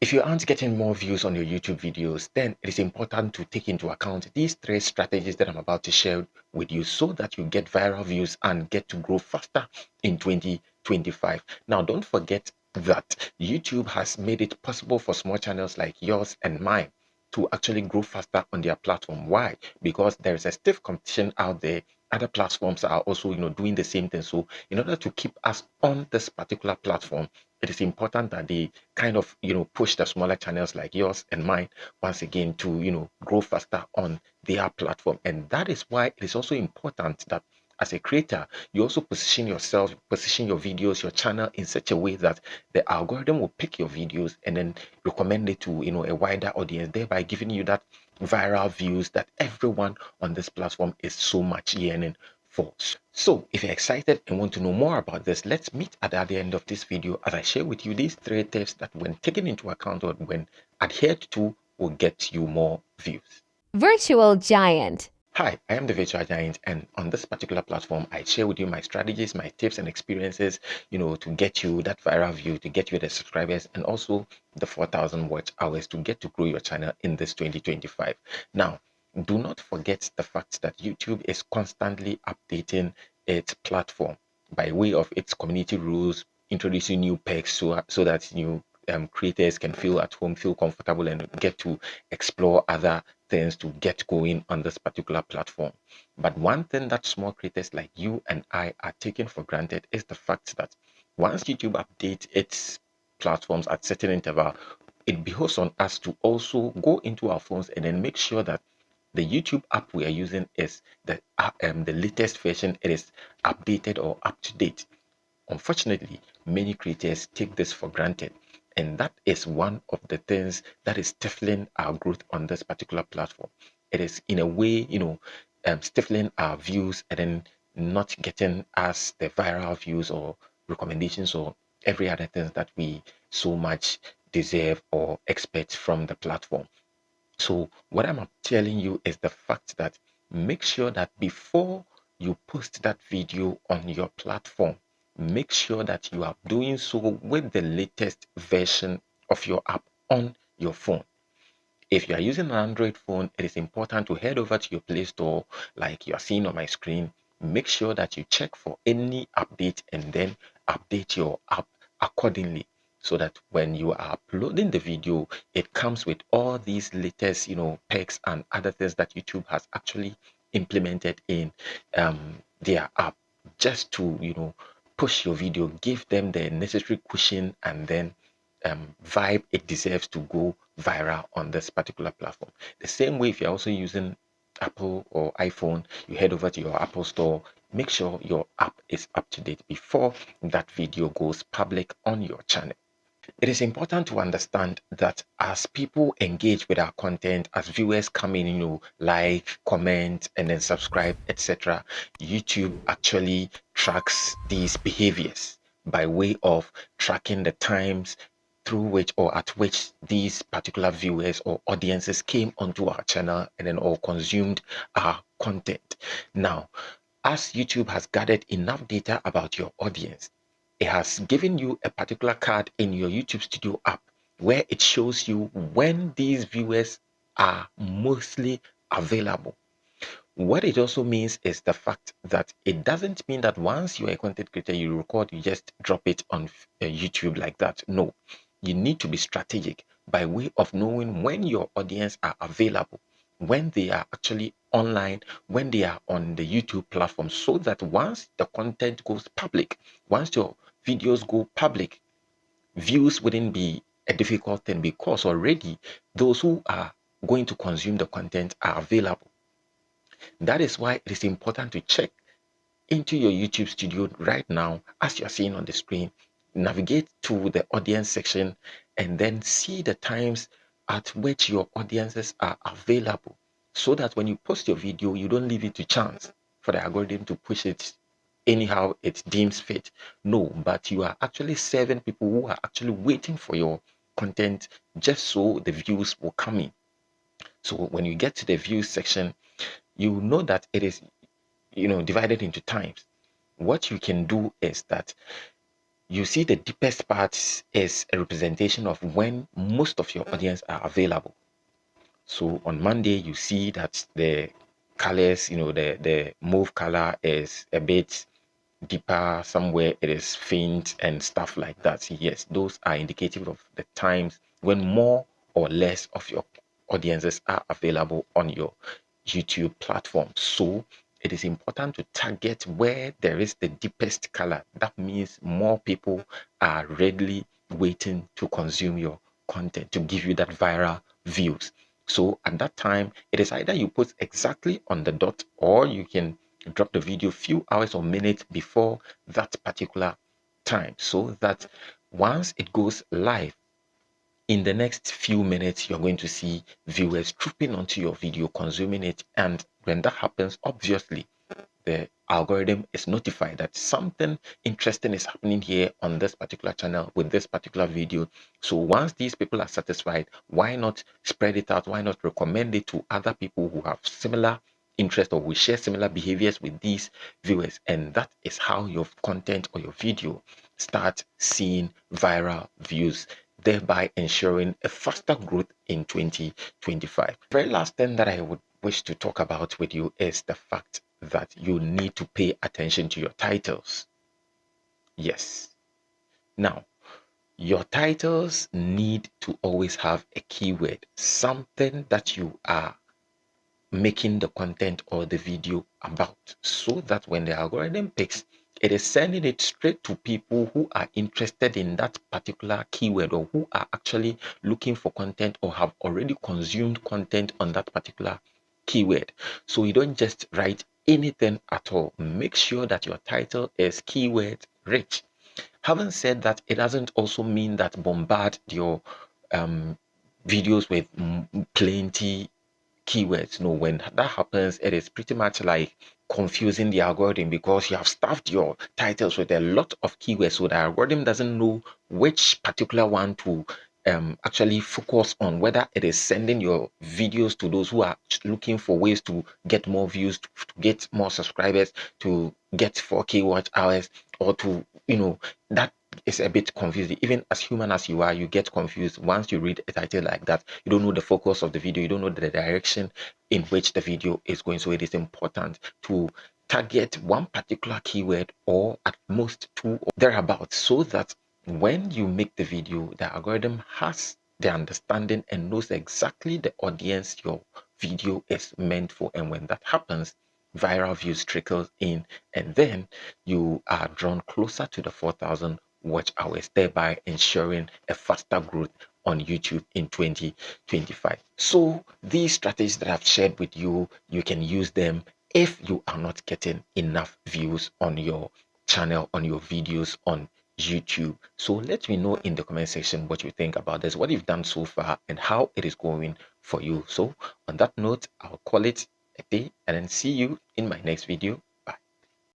If you aren't getting more views on your YouTube videos, then it is important to take into account these three strategies that I'm about to share with you so that you get viral views and get to grow faster in 2025. Now, don't forget that YouTube has made it possible for small channels like yours and mine to actually grow faster on their platform. Why? Because there is a stiff competition out there. Other platforms are also, doing the same thing. So in order to keep us on this particular platform, it is important that they kind of, push the smaller channels like yours and mine once again to, grow faster on their platform. And that is why it is also important that as a creator, you also position yourself, position your videos, your channel in such a way that the algorithm will pick your videos and then recommend it to, a wider audience, thereby giving you that viral views that everyone on this platform is so much yearning for. So if you're excited and want to know more about this, let's meet at the end of this video as I share with you these three tips that when taken into account or when adhered to will get you more views. Virtual Giant. Hi, I am the Virtual Giant, and on this particular platform, I share with you my strategies, my tips and experiences, to get you that viral view, to get you the subscribers, and also the 4,000 watch hours to get to grow your channel in this 2025. Now, do not forget the fact that YouTube is constantly updating its platform by way of its community rules, introducing new perks so that new creators can feel at home, feel comfortable, and get to explore other things to get going on this particular platform. But one thing that small creators like you and I are taking for granted is the fact that once YouTube updates its platforms at certain interval, it behoves on us to also go into our phones and then make sure that the YouTube app we are using is the latest version. It is updated or up to date. Unfortunately, many creators take this for granted, and that is one of the things that is stifling our growth on this particular platform. It is, in a way, stifling our views and then not getting us the viral views or recommendations or every other thing that we so much deserve or expect from the platform. So, what I'm telling you is the fact that make sure that before you post that video on your platform, make sure that you are doing so with the latest version of your app on your phone. If you are using an Android phone, it is important to head over to your Play Store, like you are seeing on my screen. Make sure that you check for any update and then update your app accordingly so that when you are uploading the video, it comes with all these latest, perks and other things that YouTube has actually implemented in their app just to, push your video, give them the necessary cushion and then vibe it deserves to go viral on this particular platform. The same way, if you're also using Apple or iPhone, you head over to your Apple Store, make sure your app is up to date before that video goes public on your channel. It is important to understand that as people engage with our content, as viewers come in, like, comment, and then subscribe, etc., YouTube actually tracks these behaviors by way of tracking the times through which or at which these particular viewers or audiences came onto our channel and then all consumed our content. Now, as YouTube has gathered enough data about your audience, it has given you a particular card in your YouTube Studio app where it shows you when these viewers are mostly available. What it also means is the fact that it doesn't mean that once you're a content creator, you record, you just drop it on YouTube like that. No, you need to be strategic by way of knowing when your audience are available, when they are actually online, when they are on the YouTube platform, so that once the content goes public, once your videos go public, views wouldn't be a difficult thing because already those who are going to consume the content are available. That is why it is important to check into your YouTube studio right now, as you're seeing on the screen. Navigate to the audience section and then see the times at which your audiences are available so that when you post your video, you don't leave it to chance for the algorithm to push it anyhow it deems fit. No, but you are actually serving people who are actually waiting for your content just so the views will come in. So when you get to the views section, you know that it is divided into times. What you can do is that You see, the deepest part is a representation of when most of your audience are available. So on Monday, you see that the colors, the mauve color is a bit deeper, somewhere it is faint and stuff like that. Yes, those are indicative of the times when more or less of your audiences are available on your YouTube platform. So it is important to target where there is the deepest color. That means more people are readily waiting to consume your content, to give you that viral views. So at that time, it is either you put exactly on the dot, or you can drop the video few hours or minutes before that particular time, so that once it goes live, in the next few minutes, you're going to see viewers trooping onto your video, consuming it. And when that happens, obviously, the algorithm is notified that something interesting is happening here on this particular channel with this particular video. So once these people are satisfied, why not spread it out? Why not recommend it to other people who have similar interest or who share similar behaviors with these viewers? And that is how your content or your video start seeing viral views, thereby ensuring a faster growth in 2025. Very last thing that I would wish to talk about with you is the fact that you need to pay attention to your titles. Yes. Now, your titles need to always have a keyword, something that you are making the content or the video about, so that when the algorithm picks, it is sending it straight to people who are interested in that particular keyword, or who are actually looking for content or have already consumed content on that particular keyword. So you don't just write anything at all. Make sure that your title is keyword rich. Having said that, it doesn't also mean that bombard your um, videos with plenty keywords. No, when that happens, it is pretty much like confusing the algorithm, because you have stuffed your titles with a lot of keywords, so the algorithm doesn't know which particular one to actually focus on, whether it is sending your videos to those who are looking for ways to get more views, to get more subscribers, to get 4K watch hours, or to, that is a bit confusing. Even as human as you are, you get confused once you read a title like that. You don't know the focus of the video, you don't know the direction in which the video is going. So it is important to target one particular keyword, or at most two or thereabouts, so that when you make the video, the algorithm has the understanding and knows exactly the audience your video is meant for. And when that happens, viral views trickle in, and then you are drawn closer to the 4,000 watch hours, thereby ensuring a faster growth on YouTube in 2025. So these strategies that I've shared with you, you can use them if you are not getting enough views on your channel, on your videos on YouTube. So let me know in the comment section what you think about this, what you've done so far, and how it is going for you. So on that note, I'll call it a day, and then see you in my next video.